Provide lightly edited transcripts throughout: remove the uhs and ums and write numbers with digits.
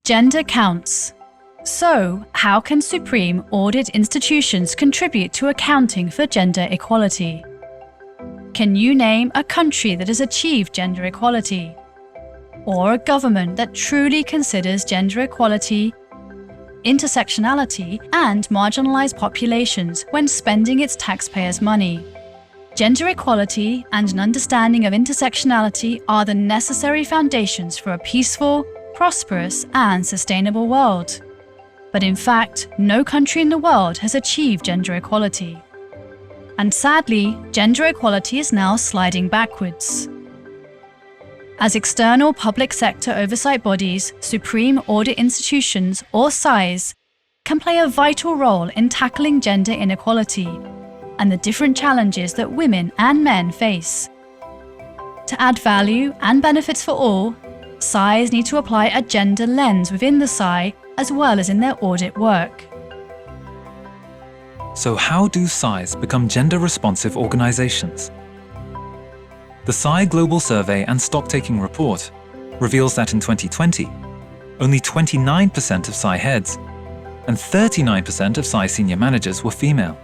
Gender counts. So, how can supreme audit institutions contribute to accounting for gender equality? Can you name a country that has achieved gender equality? Or a government that truly considers gender equality, intersectionality, and marginalized populations when spending its taxpayers' money? Gender equality and an understanding of intersectionality are the necessary foundations for a peaceful, prosperous, and sustainable world. But in fact, no country in the world has achieved gender equality. And sadly, gender equality is now sliding backwards. As external public sector oversight bodies, Supreme Audit Institutions, or SAIs, can play a vital role in tackling gender inequality and the different challenges that women and men face. To add value and benefits for all, SAIs need to apply a gender lens within the SAI as well as in their audit work. So how do SAIs become gender-responsive organizations? The SAI Global Survey and Stocktaking Report reveals that in 2020, only 29% of SAI heads and 39% of SAI senior managers were female.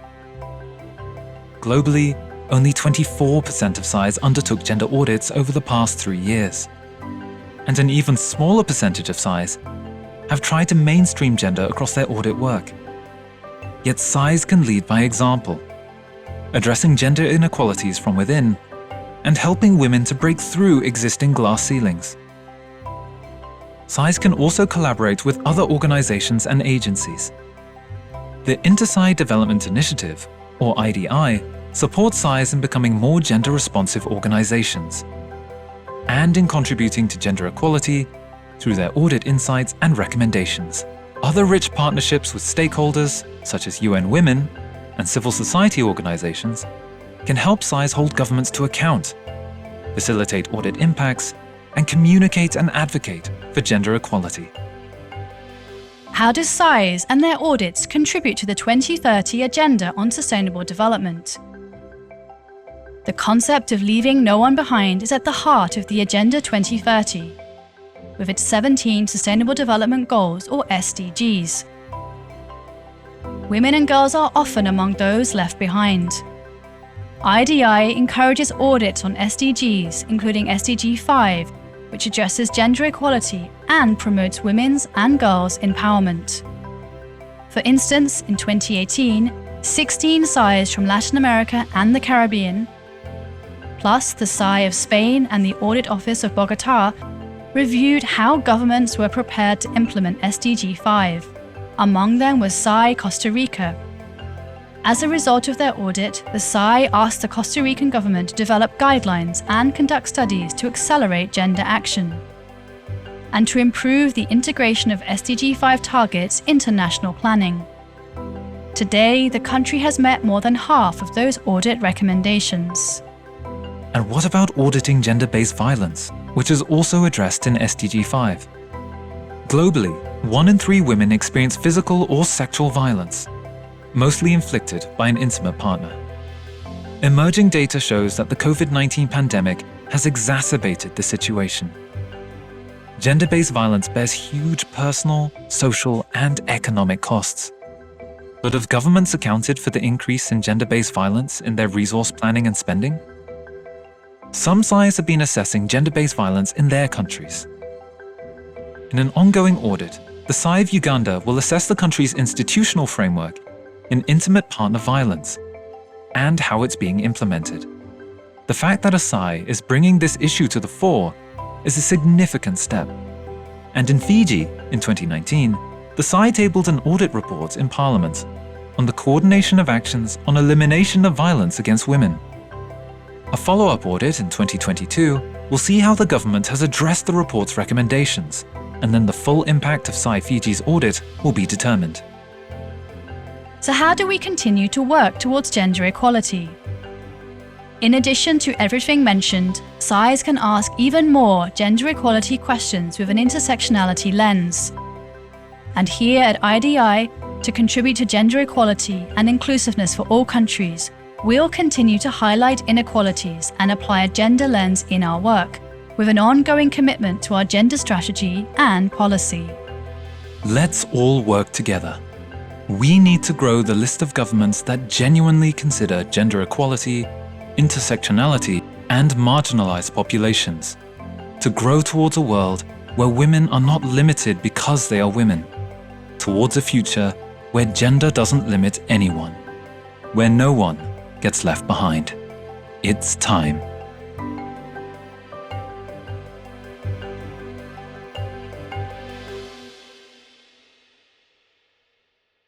Globally, only 24% of SAIs undertook gender audits over the past 3 years. And an even smaller percentage of SAIs have tried to mainstream gender across their audit work. Yet SAIs can lead by example, addressing gender inequalities from within and helping women to break through existing glass ceilings. SAIs can also collaborate with other organizations and agencies. The Inter-SAI Development Initiative, or IDI, supports SAIs in becoming more gender-responsive organizations and in contributing to gender equality through their audit insights and recommendations. Other rich partnerships with stakeholders, such as UN Women and civil society organizations, can help SAIs hold governments to account, facilitate audit impacts, and communicate and advocate for gender equality. How do SAIs and their audits contribute to the 2030 Agenda on Sustainable Development? The concept of leaving no one behind is at the heart of the Agenda 2030, with its 17 Sustainable Development Goals, or SDGs. Women and girls are often among those left behind. IDI encourages audits on SDGs, including SDG 5, which addresses gender equality and promotes women's and girls' empowerment. For instance, in 2018, 16 SAIs from Latin America and the Caribbean, plus the SAI of Spain and the Audit Office of Bogotá, reviewed how governments were prepared to implement SDG 5. Among them was SAI Costa Rica. As a result of their audit, the SAI asked the Costa Rican government to develop guidelines and conduct studies to accelerate gender action, and to improve the integration of SDG 5 targets into national planning. Today, the country has met more than half of those audit recommendations. And what about auditing gender-based violence, which is also addressed in SDG 5? Globally, 1 in 3 women experience physical or sexual violence, mostly inflicted by an intimate partner. Emerging data shows that the COVID-19 pandemic has exacerbated the situation. Gender-based violence bears huge personal, social, and economic costs. But have governments accounted for the increase in gender-based violence in their resource planning and spending? Some SAIs have been assessing gender-based violence in their countries. In an ongoing audit, the SAI of Uganda will assess the country's institutional framework in intimate partner violence and how it's being implemented. The fact that a SAI is bringing this issue to the fore is a significant step. And in Fiji, in 2019, the SAI tabled an audit report in Parliament on the coordination of actions on elimination of violence against women. A follow-up audit in 2022 will see how the government has addressed the report's recommendations, and then the full impact of SAI Fiji's audit will be determined. So how do we continue to work towards gender equality? In addition to everything mentioned, SAIs can ask even more gender equality questions with an intersectionality lens. And here at IDI, to contribute to gender equality and inclusiveness for all countries, we'll continue to highlight inequalities and apply a gender lens in our work, with an ongoing commitment to our gender strategy and policy. Let's all work together. We need to grow the list of governments that genuinely consider gender equality, intersectionality, and marginalized populations, to grow towards a world where women are not limited because they are women, towards a future where gender doesn't limit anyone, where no one gets left behind. It's time.